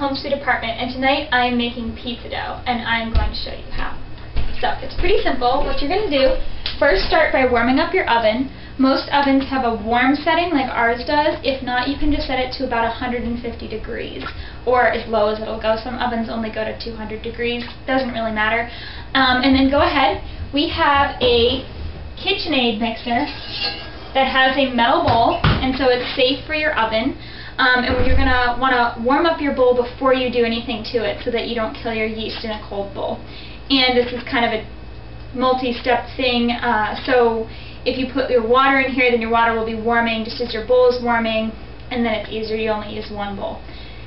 home sweet apartment, and tonight I'm making pizza dough, and I'm going to show you how. So it's pretty simple. What you're going to do, first start by warming up your oven. Most ovens have a warm setting like ours does. If not, you can just set it to about 150 degrees, or as low as it'll go. Some ovens only go to 200 degrees. Doesn't really matter. And then go ahead. We have a KitchenAid mixer that has a metal bowl, and so it's safe for your oven. And you're going to want to warm up your bowl before you do anything to it so that you don't kill your yeast in a cold bowl. And this is kind of a multi-step thing, so if you put your water in here, then your water will be warming just as your bowl is warming, and then it's easier. You only use one bowl,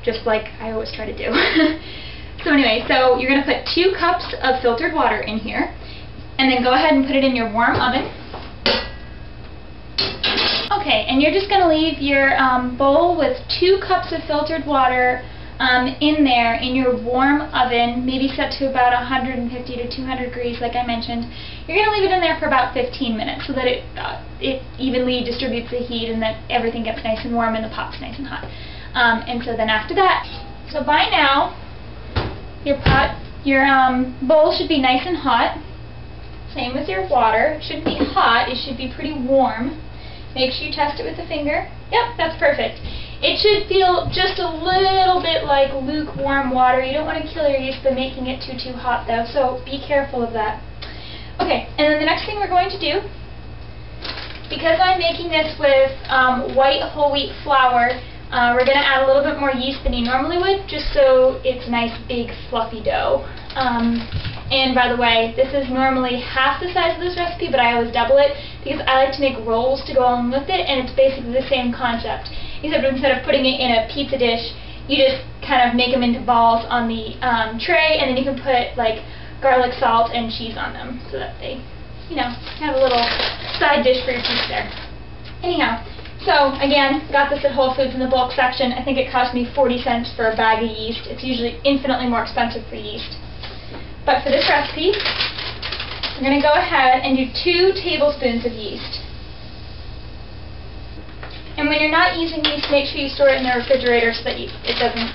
just like I always try to do. So anyway, so you're going to put 2 cups of filtered water in here, and then go ahead and put it in your warm oven. Okay, and you're just going to leave your bowl with 2 cups of filtered water in there in your warm oven, maybe set to about 150 to 200 degrees like I mentioned. You're going to leave it in there for about 15 minutes so that it evenly distributes the heat and that everything gets nice and warm and the pot's nice and hot. And so then after that, so by now your bowl should be nice and hot. Same with your water. It shouldn't be hot, it should be pretty warm. Make sure you test it with a finger. Yep, that's perfect. It should feel just a little bit like lukewarm water. You don't want to kill your yeast by making it too hot though, so be careful of that. Okay, and then the next thing we're going to do, because I'm making this with white whole wheat flour, we're going to add a little bit more yeast than you normally would, just so it's nice big fluffy dough. And by the way, this is normally half the size of this recipe, but I always double it because I like to make rolls to go along with it, and it's basically the same concept. Except instead of putting it in a pizza dish, you just kind of make them into balls on the tray, and then you can put like garlic, salt, and cheese on them so that they, you know, have a little side dish for your pizza there. Anyhow, so again, got this at Whole Foods in the bulk section. I think it cost me 40 cents for a bag of yeast. It's usually infinitely more expensive for yeast. But for this recipe, we're going to go ahead and do 2 tablespoons of yeast. And when you're not using yeast, make sure you store it in the refrigerator so that it doesn't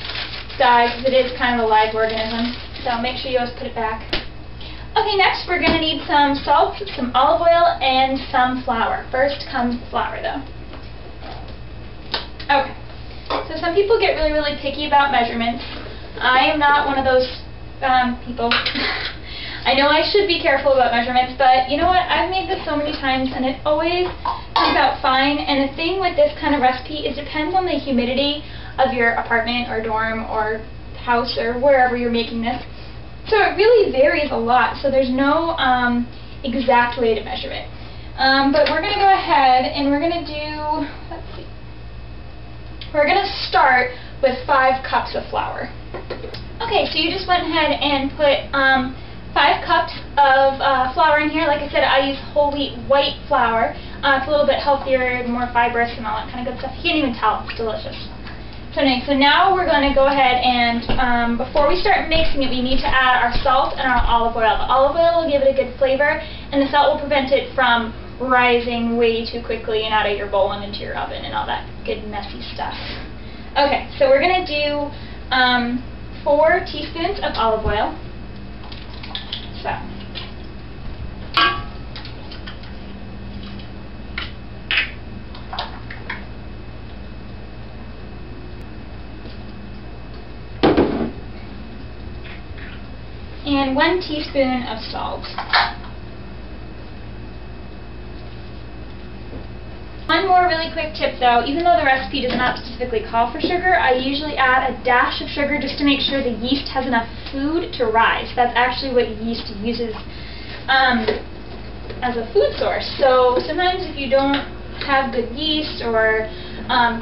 die, because it is kind of a live organism. So make sure you always put it back. Okay, next we're going to need some salt, some olive oil, and some flour. First comes the flour though. Okay, so some people get really picky about measurements. I am not one of those people. I know I should be careful about measurements, but you know what? I've made this so many times and it always comes out fine. And the thing with this kind of recipe is it depends on the humidity of your apartment or dorm or house or wherever you're making this. So it really varies a lot. So there's no exact way to measure it. But we're going to go ahead and we're going to do, let's see, we're going to start with 5 cups of flour. Okay, so you just went ahead and put 5 cups of flour in here. Like I said, I use whole wheat white flour. It's a little bit healthier, more fibrous, and all that kind of good stuff. You can't even tell. It's delicious. So now we're going to go ahead and, before we start mixing it, we need to add our salt and our olive oil. The olive oil will give it a good flavor, and the salt will prevent it from rising way too quickly and out of your bowl and into your oven and all that good messy stuff. Okay, so we're going to do 4 teaspoons of olive oil. So. And 1 teaspoon of salt. One more really quick tip though, even though the recipe does not specifically call for sugar, I usually add a dash of sugar just to make sure the yeast has enough food to rise. That's actually what yeast uses as a food source. So sometimes if you don't have good yeast or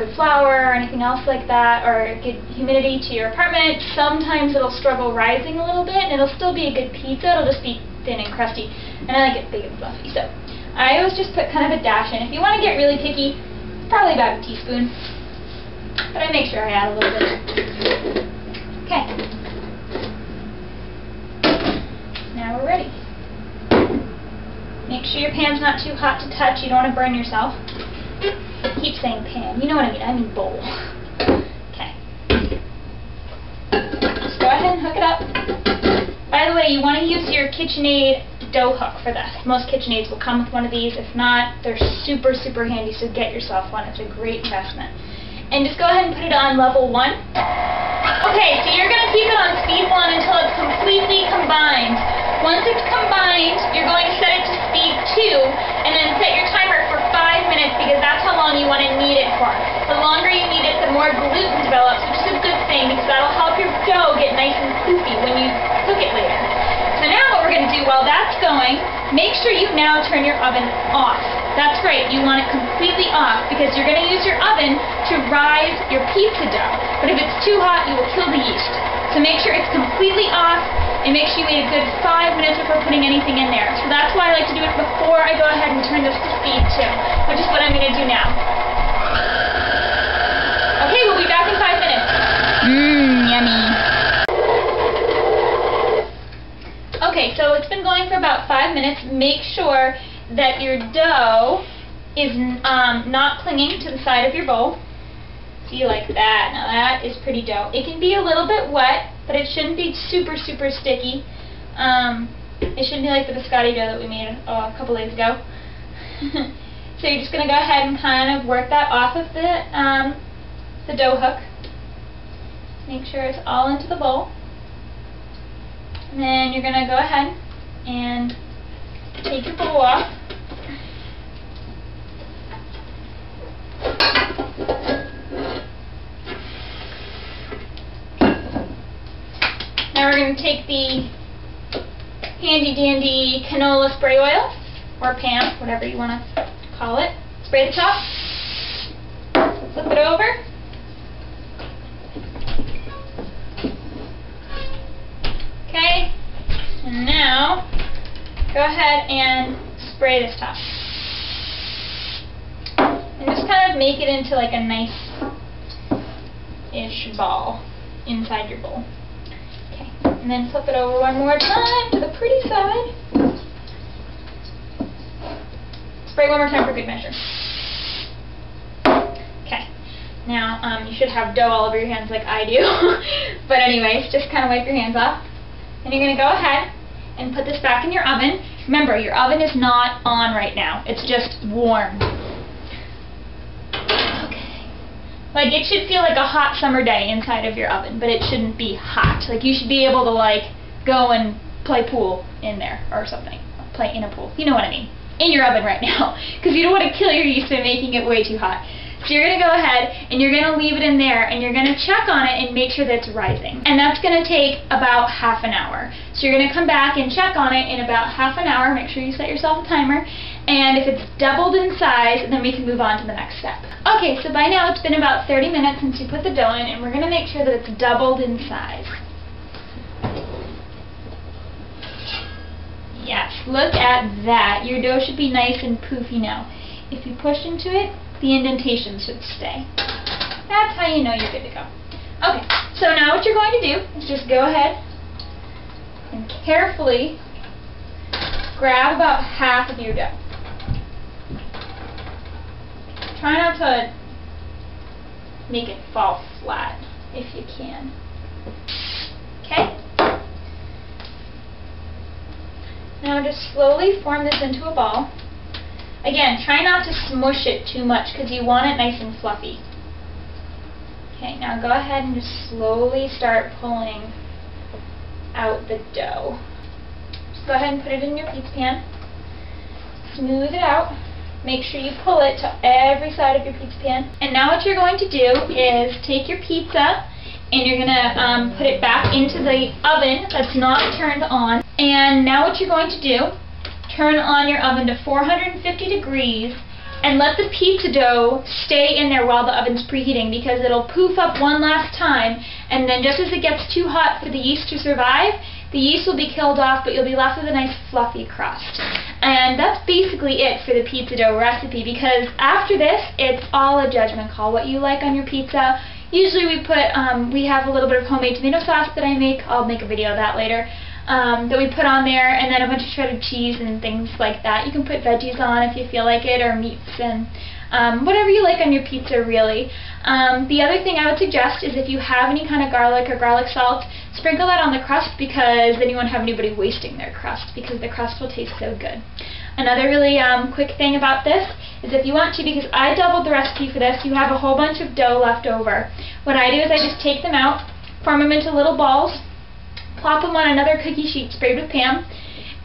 good flour or anything else like that, or good humidity to your apartment, sometimes it'll struggle rising a little bit, and it'll still be a good pizza, it'll just be thin and crusty, and I like it big and fluffy. So I always just put kind of a dash in. If you want to get really picky, probably about a teaspoon, but I make sure I add a little bit. Okay. Now we're ready. Make sure your pan's not too hot to touch. You don't want to burn yourself. I keep saying pan. You know what I mean. I mean bowl. Okay. the way, you want to use your KitchenAid dough hook for this. Most KitchenAids will come with one of these. If not, they're super, super handy, so get yourself one. It's a great investment. And just go ahead and put it on level 1. Okay, so you're going to keep it on speed 1 until it's completely combined. Once it's combined, you're going to set it to speed 2, and then set your timer for 5 minutes because that's how long you want to knead it for. The longer you knead it, the more gluten develops, which is a good thing because that'll help your dough get nice and poofy when you cook it later. So now what we're going to do while that's going, make sure you now turn your oven off. That's right, you want it completely off because you're going to use your oven to rise your pizza dough. But if it's too hot, you will kill the yeast. So make sure it's completely off and make sure you wait a good 5 minutes before putting anything in there. So that's why I like to do it before I go ahead and turn this to speed 2, which is what I'm going to do now. Okay, we'll be back in 5 minutes. Yummy. Okay, so it's been going for about 5 minutes. Make sure that your dough is not clinging to the side of your bowl. See, like that. Now that is pretty dough. It can be a little bit wet, but it shouldn't be super, super sticky. It shouldn't be like the biscotti dough that we made a couple days ago. So you're just going to go ahead and kind of work that off of the dough hook. Make sure it's all into the bowl. And then you're going to go ahead and take your bowl off. Now we're going to take the handy dandy canola spray oil, or pan, whatever you want to call it. Spray the top, flip it over, okay, and now go ahead and spray this top. And just kind of make it into like a nice-ish ball inside your bowl. Okay, and then flip it over one more time to the pretty side. Spray one more time for good measure. Okay, now you should have dough all over your hands like I do. But anyways, just kind of wipe your hands off. And you're going to go ahead and put this back in your oven. Remember, your oven is not on right now. It's just warm. Okay. Like, it should feel like a hot summer day inside of your oven, but it shouldn't be hot. Like, you should be able to, like, go and play pool in there or something. Play in a pool. You know what I mean. In your oven right now. Because you don't want to kill your yeast by making it way too hot. So you're going to go ahead and you're going to leave it in there and you're going to check on it and make sure that it's rising. And that's going to take about half an hour. So you're going to come back and check on it in about half an hour. Make sure you set yourself a timer. And if it's doubled in size, then we can move on to the next step. Okay, so by now it's been about 30 minutes since you put the dough in, and we're going to make sure that it's doubled in size. Yes, look at that. Your dough should be nice and poofy now. If you push into it, the indentation should stay. That's how you know you're good to go. Okay, so now what you're going to do is just go ahead and carefully grab about half of your dough. Try not to make it fall flat if you can. Okay? Now just slowly form this into a ball. Again, try not to smush it too much because you want it nice and fluffy. Okay, now go ahead and just slowly start pulling out the dough. Just go ahead and put it in your pizza pan. Smooth it out. Make sure you pull it to every side of your pizza pan. And now what you're going to do is take your pizza and you're going to put it back into the oven that's not turned on. And now what you're going to do, turn on your oven to 450 degrees and let the pizza dough stay in there while the oven's preheating because it'll poof up one last time, and then just as it gets too hot for the yeast to survive, the yeast will be killed off, but you'll be left with a nice fluffy crust. And that's basically it for the pizza dough recipe, because after this, it's all a judgment call, what you like on your pizza. Usually we have a little bit of homemade tomato sauce that I make. I'll make a video of that later. That we put on there, and then a bunch of shredded cheese and things like that. You can put veggies on if you feel like it, or meats, and whatever you like on your pizza, really. The other thing I would suggest is if you have any kind of garlic or garlic salt, sprinkle that on the crust, because then you won't have anybody wasting their crust, because the crust will taste so good. Another really quick thing about this is if you want to, because I doubled the recipe for this, you have a whole bunch of dough left over. What I do is I just take them out, form them into little balls, plop them on another cookie sheet sprayed with Pam,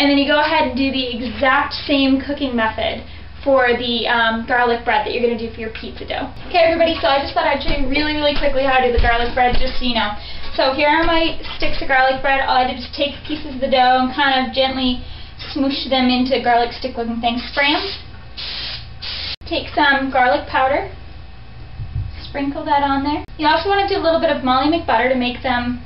and then you go ahead and do the exact same cooking method for the garlic bread that you're going to do for your pizza dough. Okay, everybody, so I just thought I'd show you really, really quickly how to do the garlic bread, just so you know. So here are my sticks of garlic bread. All I did was take pieces of the dough and kind of gently smoosh them into garlic stick-looking things. Spray them. Take some garlic powder. Sprinkle that on there. You also want to do a little bit of Molly McButter to make them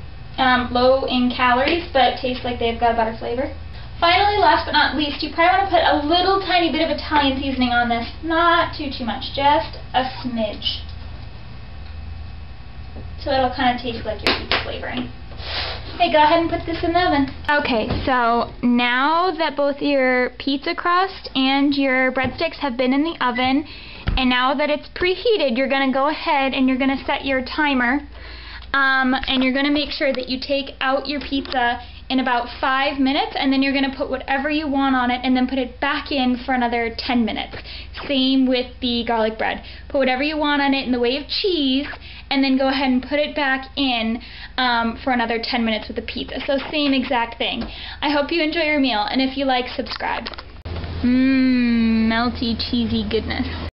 low in calories, but taste like they've got a butter flavor. Finally, last but not least, you probably want to put a little tiny bit of Italian seasoning on this. Not too much, just a smidge. So it'll kind of taste like your pizza flavoring. Okay, go ahead and put this in the oven. Okay, so now that both your pizza crust and your breadsticks have been in the oven, and now that it's preheated, you're going to go ahead and you're going to set your timer, and you're going to make sure that you take out your pizza in about 5 minutes, and then you're going to put whatever you want on it and then put it back in for another 10 minutes. Same with the garlic bread. Put whatever you want on it in the way of cheese, and then go ahead and put it back in for another 10 minutes with the pizza. So same exact thing. I hope you enjoy your meal, and if you like, subscribe. Melty, cheesy goodness.